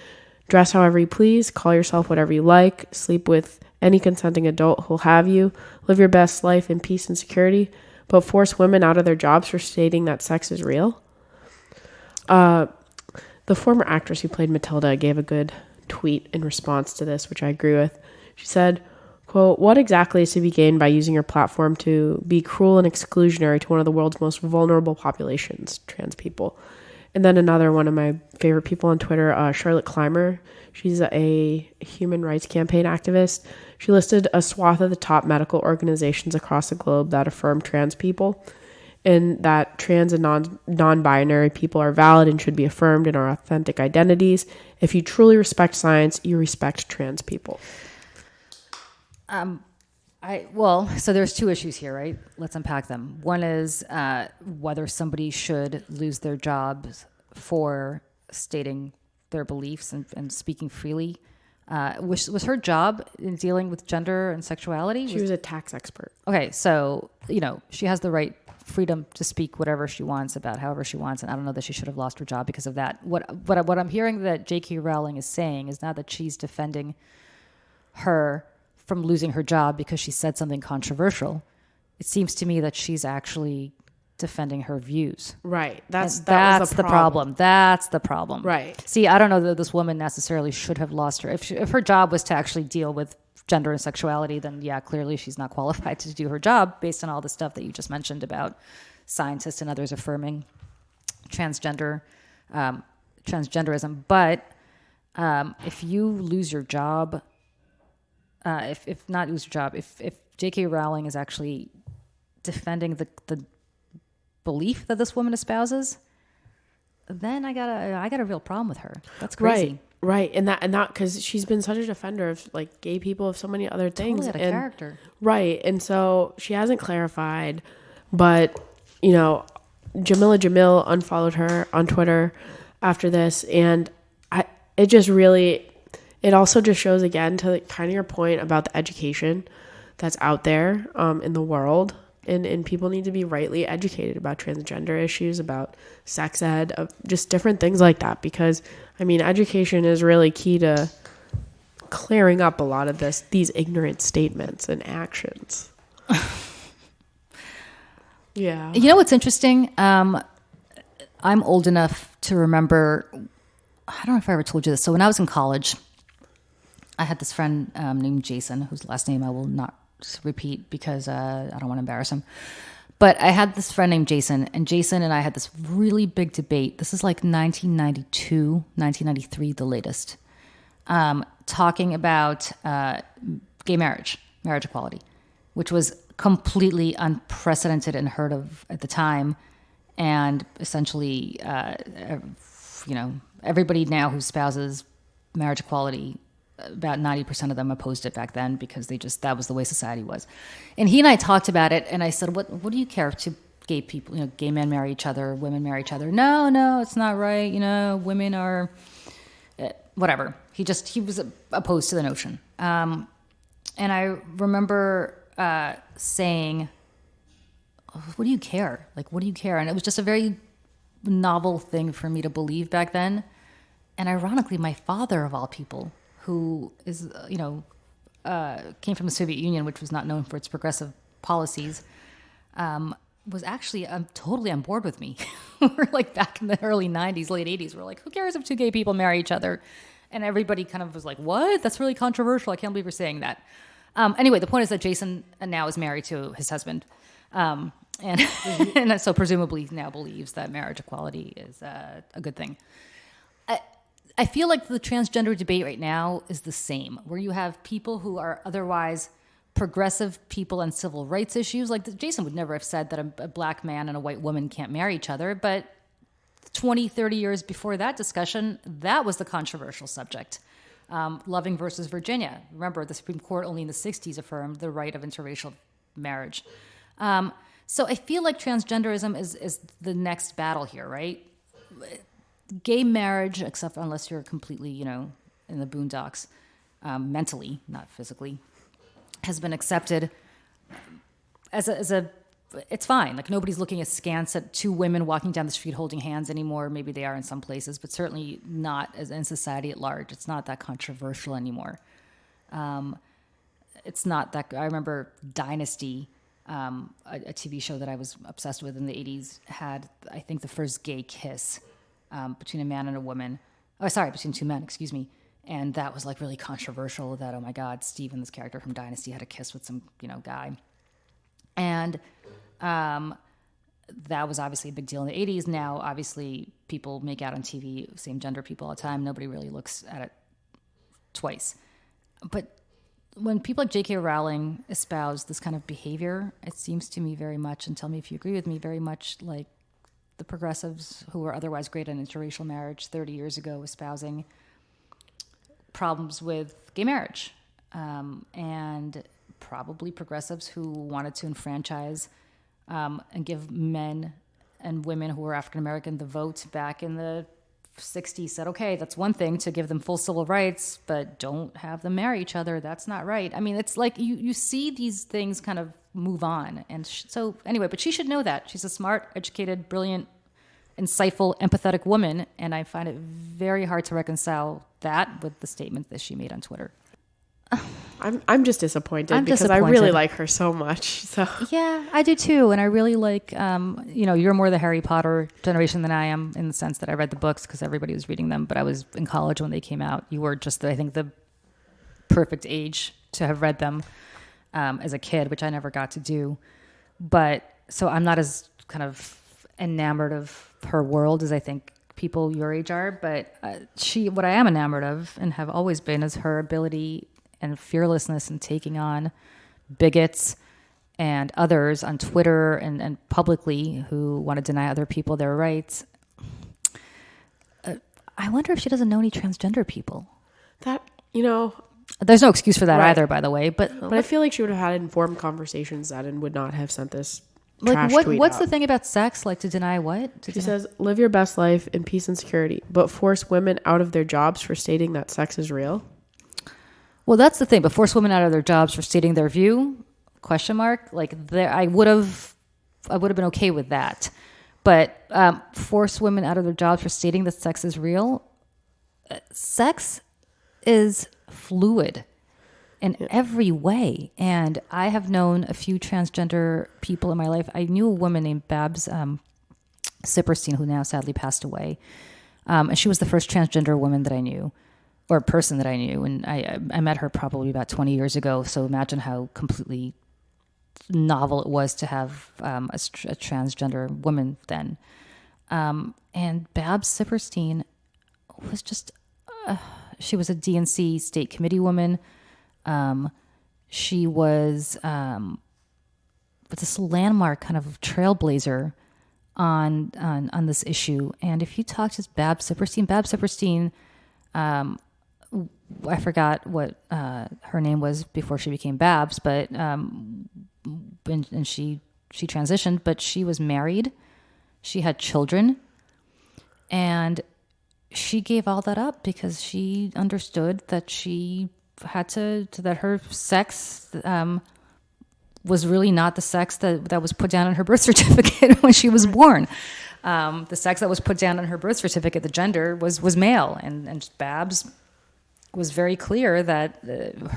dress however you please, call yourself whatever you like, sleep with any consenting adult who'll have you, live your best life in peace and security, but force women out of their jobs for stating that sex is real. The former actress who played Matilda gave a good tweet in response to this, which I agree with. She said, quote, what exactly is to be gained by using your platform to be cruel and exclusionary to one of the world's most vulnerable populations, trans people? And then another one of my favorite people on Twitter, Charlotte Clymer. She's a human rights campaign activist. She listed a swath of the top medical organizations across the globe that affirm trans people, and that trans and non-binary people are valid and should be affirmed in our authentic identities. If you truly respect science, you respect trans people. So there's two issues here, right? Let's unpack them. One is whether somebody should lose their jobs for stating their beliefs and speaking freely. Was her job in dealing with gender and sexuality? She was a tax expert. Okay, so, she has the right freedom to speak whatever she wants about however she wants, and I don't know that she should have lost her job because of that. What I'm hearing that JK Rowling is saying is not that she's defending her from losing her job because she said something controversial. It seems to me that she's actually defending her views. Right. That's the problem. That's the problem. Right. See, I don't know that this woman necessarily should have lost her. If her job was to actually deal with gender and sexuality, then yeah, clearly she's not qualified to do her job based on all the stuff that you just mentioned about scientists and others affirming transgenderism. But if you lose your job, if not lose your job, if JK Rowling is actually defending the belief that this woman espouses, then I got a real problem with her. That's crazy. Right. Right, and that because she's been such a defender of like gay people, of so many other things, Totally out of character. Right, and so she hasn't clarified, but Jamila Jamil unfollowed her on Twitter after this, and it also just shows again to kind of your point about the education that's out there in the world. And people need to be rightly educated about transgender issues, about sex ed, just different things like that. Because, education is really key to clearing up a lot of these ignorant statements and actions. Yeah. You know what's interesting? I'm old enough to remember, I don't know if I ever told you this. So when I was in college, I had this friend named Jason, whose last name I will not repeat because I don't want to embarrass him. But I had this friend named Jason, and Jason and I had this really big debate. This is like 1992, 1993, the latest, talking about gay marriage equality, which was completely unprecedented and heard of at the time. And essentially, everybody now who espouses marriage equality, about 90% of them opposed it back then because that was the way society was. And he and I talked about it, and I said, what do you care if two gay people, gay men marry each other, women marry each other? No, it's not right. Women are, whatever. He was opposed to the notion. And I remember saying, what do you care? Like, what do you care? And it was just a very novel thing for me to believe back then. And ironically, my father, of all people, who is, came from the Soviet Union, which was not known for its progressive policies, was actually totally on board with me. We're like back in the early 90s, late 80s. We're like, who cares if two gay people marry each other? And everybody kind of was like, what? That's really controversial. I can't believe you're saying that. Anyway, the point is that Jason now is married to his husband. And so presumably now believes that marriage equality is a good thing. I feel like the transgender debate right now is the same, where you have people who are otherwise progressive people on civil rights issues. Like Jason would never have said that a black man and a white woman can't marry each other. But 20, 30 years before that discussion, that was the controversial subject. Loving versus Virginia. Remember, the Supreme Court only in the 60s affirmed the right of interracial marriage. So I feel like transgenderism is the next battle here, right? Gay marriage, except unless you're completely, in the boondocks, mentally, not physically, has been accepted as it's fine. Like nobody's looking askance at two women walking down the street holding hands anymore. Maybe they are in some places, but certainly not as in society at large. It's not that controversial anymore. It's not that. I remember Dynasty, a TV show that I was obsessed with in the 80s, had I think the first gay kiss. Between a man and a woman. Between two men, excuse me. And that was like really controversial that, oh my God, Steven, this character from Dynasty, had a kiss with some, guy. And that was obviously a big deal in the 80s. Now, obviously, people make out on TV, same gender people all the time. Nobody really looks at it twice. But when people like JK Rowling espouse this kind of behavior, it seems to me very much, and tell me if you agree with me, very much like the progressives who were otherwise great on interracial marriage 30 years ago espousing problems with gay marriage. And probably progressives who wanted to enfranchise and give men and women who were African American the vote back in the 60s said, okay, that's one thing to give them full civil rights, but don't have them marry each other. That's not right. It's like you see these things kind of move on. And so anyway, but she should know that. She's a smart, educated, brilliant, insightful, empathetic woman. And I find it very hard to reconcile that with the statement that she made on Twitter. I'm just disappointed because I really like her so much. So yeah, I do too. And I really like, you're more the Harry Potter generation than I am in the sense that I read the books because everybody was reading them, but I was in college when they came out. You were just, I think, the perfect age to have read them as a kid, which I never got to do. But so I'm not as kind of enamored of her world as I think people your age are. But what I am enamored of and have always been is her ability and fearlessness in taking on bigots and others on Twitter and publicly who want to deny other people their rights. I wonder if she doesn't know any transgender people. That, you know, there's no excuse for that right. either, by the way. But I feel like she would have had informed conversations then and would not have sent this like trash what tweet what's out. the thing about sex? Like to deny what? She says, live your best life in peace and security, but force women out of their jobs for stating that sex is real. Well, that's the thing. But force women out of their jobs for stating their view? Question mark. Like there, I would have been okay with that. But force women out of their jobs for stating that sex is real. Sex is fluid in every way. And I have known a few transgender people in my life. I knew a woman named Babs Sipperstein, who now sadly passed away. And she was the first transgender woman that I knew, or person that I knew. And I met her probably about 20 years ago. So imagine how completely novel it was to have a transgender woman then. And Babs Sipperstein was just, she was a DNC state committee woman. She was this landmark kind of trailblazer on this issue. And if you talk to Babs Sipperstein, I forgot what her name was before she became Babs, but and she transitioned, but she was married, she had children, and she gave all that up because she understood that she had to that her sex was really not the sex that was put down in her birth certificate when she was born. The sex that was put down in her birth certificate, the gender, was male, and Babs was very clear that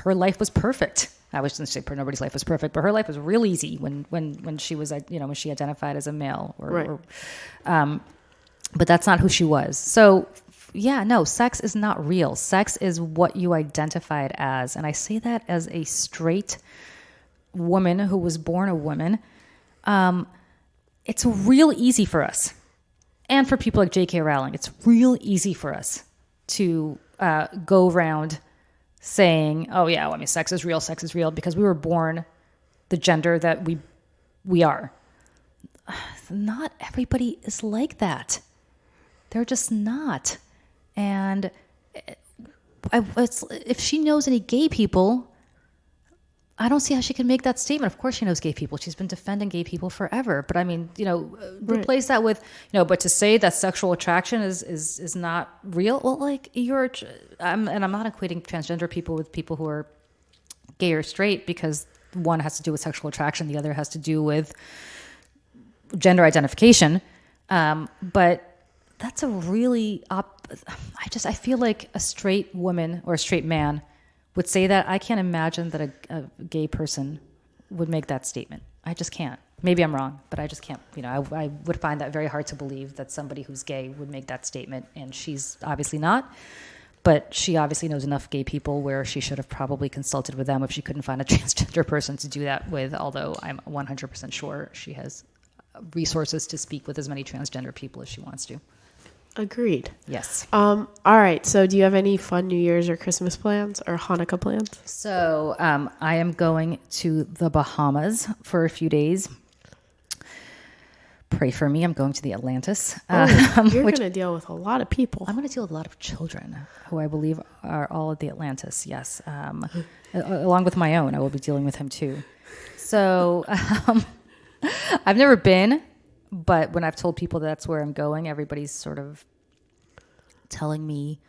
her life was perfect. I was going to say nobody's life was perfect, but her life was real easy when she was, when she identified as a male. But that's not who she was. So, yeah, no, sex is not real. Sex is what you identified as. And I say that as a straight woman who was born a woman. It's real easy for us. And for people like JK Rowling, it's real easy for us to go around saying, oh, yeah, well, I mean, sex is real, because we were born the gender that we are. Not everybody is like that. They're just not. And if she knows any gay people, I don't see how she can make that statement. Of course she knows gay people. She's been defending gay people forever. But I mean, replace that with, but to say that sexual attraction is not real. Well, like I'm not equating transgender people with people who are gay or straight, because one has to do with sexual attraction. The other has to do with gender identification. But that's a really, I feel like a straight woman or a straight man would say that. I can't imagine that a gay person would make that statement. I just can't. Maybe I'm wrong, but I just can't. I would find that very hard to believe that somebody who's gay would make that statement, and she's obviously not. But she obviously knows enough gay people where she should have probably consulted with them if she couldn't find a transgender person to do that with, although I'm 100% sure she has resources to speak with as many transgender people as she wants to. Agreed. Yes. All right. So do you have any fun New Year's or Christmas plans or Hanukkah plans? So I am going to the Bahamas for a few days. Pray for me. I'm going to the Atlantis. You're going to deal with a lot of people. I'm going to deal with a lot of children who I believe are all at the Atlantis. Yes. Along with my own. I will be dealing with him too. So I've never been. But when I've told people that's where I'm going, everybody's sort of telling me,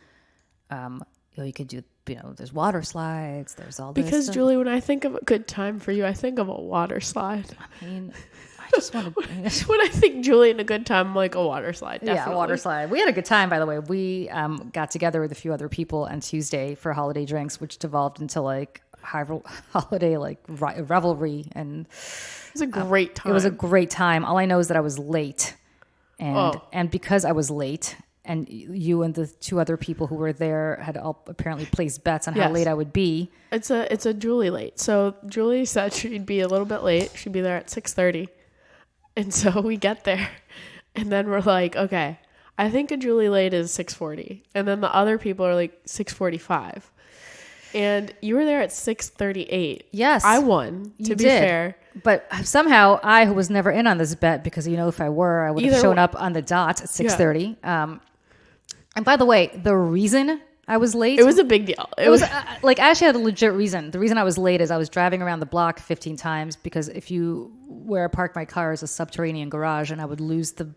you could do, there's water slides, there's all this. Because, stuff. Julie, when I think of a good time for you, I think of a water slide. I mean, I just want to. When I think Julie and a good time, I'm like a water slide. Definitely. Yeah, water slide. We had a good time, by the way. We got together with a few other people on Tuesday for holiday drinks, which devolved into like holiday revelry, and it was a great time. It was a great time. All I know is that I was late, and because I was late, and you and the two other people who were there had all apparently placed bets on how late I would be. It's a Julie late. So Julie said she'd be a little bit late. She'd be there at 6:30, and so we get there, and then we're like, okay, I think a Julie late is 6:40, and then the other people are like 6:45. And you were there at 6:38. Yes. I won, to be fair. But somehow I, who was never in on this bet, because, if I were, I would have shown up on the dot at 6:30. And by the way, the reason I was late. It was a big deal. It was like, I actually had a legit reason. The reason I was late is I was driving around the block 15 times because where I parked my car is a subterranean garage, and I would lose the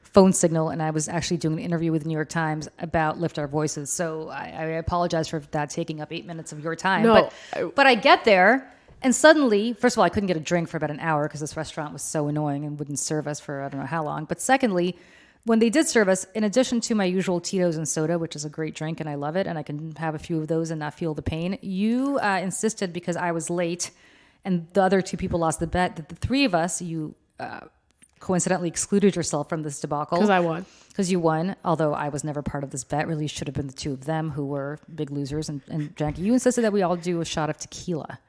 phone signal. And I was actually doing an interview with the New York Times about Lift Our Voices. So I apologize for that taking up 8 minutes of your time. No, but I get there. And suddenly, first of all, I couldn't get a drink for about an hour because this restaurant was so annoying and wouldn't serve us for I don't know how long. But secondly, when they did serve us, in addition to my usual Tito's and soda, which is a great drink and I love it, and I can have a few of those and not feel the pain, you insisted because I was late and the other two people lost the bet that the three of us, you coincidentally excluded yourself from this debacle. Because I won. Because you won, although I was never part of this bet. Really should have been the two of them who were big losers and drank. You insisted that we all do a shot of tequila.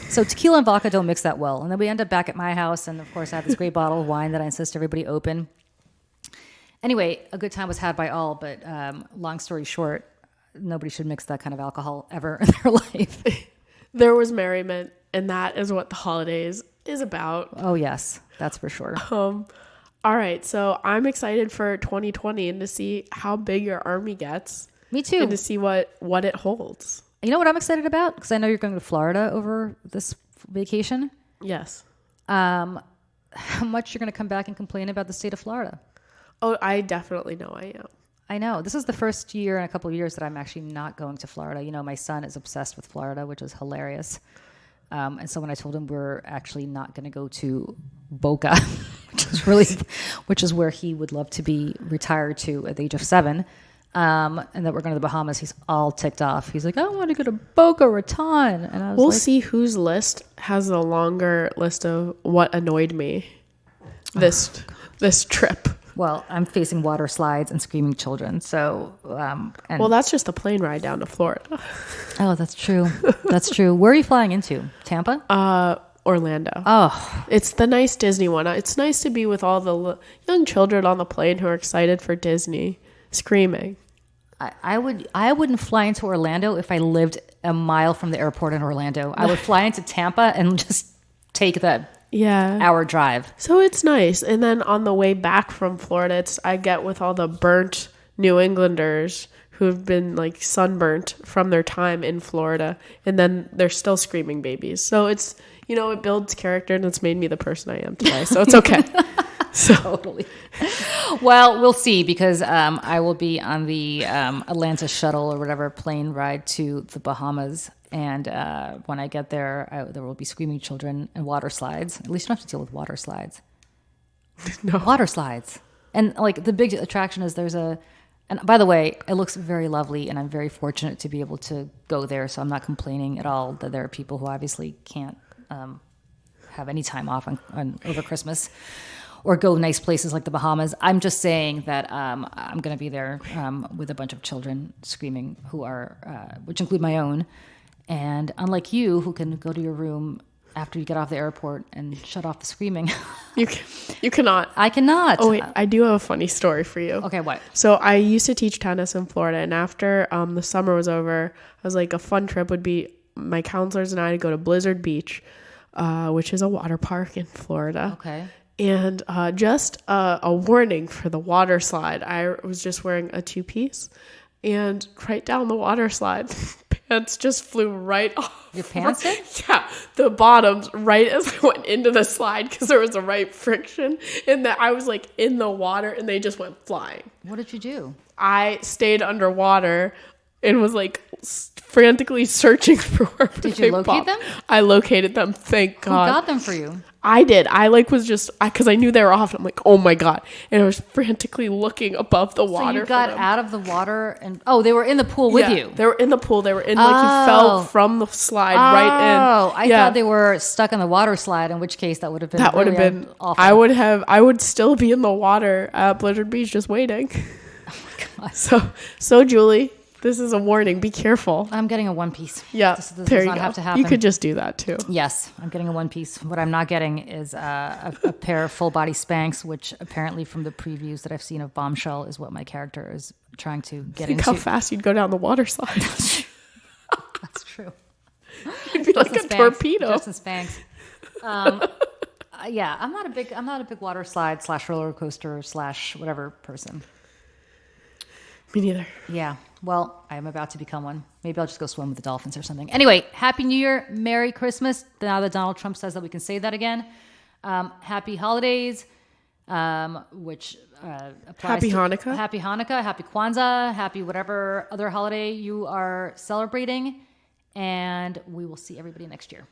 So tequila and vodka don't mix that well. And then we end up back at my house. And of course, I have this great bottle of wine that I insist everybody open. Anyway, a good time was had by all. But long story short, nobody should mix that kind of alcohol ever in their life. There was merriment. And that is what the holidays is about. Oh, yes. That's for sure. All right. So I'm excited for 2020 and to see how big your army gets. Me too. And to see what it holds. You know what I'm excited about? Because I know you're going to Florida over this vacation. Yes. How much you're going to come back and complain about the state of Florida? Oh, I definitely know I am. I know. This is the first year in a couple of years that I'm actually not going to Florida. You know, my son is obsessed with Florida, which is hilarious. And so when I told him we're actually not going to go to Boca, which is where he would love to be retired to at the age of 7, and that we're going to the Bahamas, he's all ticked off. He's like, I want to go to Boca Raton. And I was we'll see whose list has the longer list of what annoyed me this trip. Well, I'm facing water slides and screaming children. So, well, that's just the plane ride down to Florida. Oh, that's true. That's true. Where are you flying into? Tampa? Orlando. Oh, it's the nice Disney one. It's nice to be with all the young children on the plane who are excited for Disney, screaming. I wouldn't fly into Orlando if I lived a mile from the airport in Orlando. I would fly into Tampa and just take the hour drive. So it's nice. And then on the way back from Florida, I get with all the burnt New Englanders who've been like sunburnt from their time in Florida, and then they're still screaming babies. So it's, it builds character, and it's made me the person I am today. So it's okay. So. Totally. Well, we'll see, because I will be on the Atlanta shuttle or whatever plane ride to the Bahamas. And when I get there, there will be screaming children and water slides. At least you don't have to deal with water slides. No. Water slides. And like the big attraction is and by the way, it looks very lovely, and I'm very fortunate to be able to go there. So I'm not complaining at all that there are people who obviously can't have any time off on over Christmas or go nice places like the Bahamas. I'm just saying that I'm going to be there with a bunch of children screaming which include my own. And unlike you, who can go to your room after you get off the airport and shut off the screaming. You cannot. I cannot. Oh, wait. I do have a funny story for you. Okay, what? So I used to teach tennis in Florida, and after the summer was over, I was like, a fun trip would be my counselors and I to go to Blizzard Beach, which is a water park in Florida. Okay. And just a warning for the water slide. I was just wearing a 2-piece, and right down the water slide, pants just flew right off. Your pants did? Yeah, the bottoms right as I went into the slide, because there was the right friction, and that I was like in the water, and they just went flying. What did you do? I stayed underwater and was like frantically searching for where Did you locate them? I located them. Thank God. Who got them for you? I did. I was just, because I knew they were off. I'm like, oh my God. And I was frantically looking above the water. So you got out of the water and, they were in the pool with you. They were in the pool. They were in, you fell from the slide right in. Oh, I thought they were stuck in the water slide, in which case that would have been awful. I would still be in the water at Blizzard Beach just waiting. Oh my God. So Julie, this is a warning. Be careful. I'm getting a 1-piece. Yeah, this there does you not go. have to happen. You could just do that too. Yes, I'm getting a 1-piece. What I'm not getting is a pair of full body Spanx, which apparently from the previews that I've seen of Bombshell is what my character is trying to get into. How fast you'd go down the water slide. That's true. You'd be like a torpedo. Just in Spanx. Yeah, I'm not a big water slide / roller coaster / whatever person. Me neither. Yeah. Well, I'm about to become one. Maybe I'll just go swim with the dolphins or something. Anyway, Happy New Year. Merry Christmas. Now that Donald Trump says that we can say that again. Happy holidays, which applies Happy to Hanukkah. Happy Hanukkah, Happy Kwanzaa, happy whatever other holiday you are celebrating. And we will see everybody next year.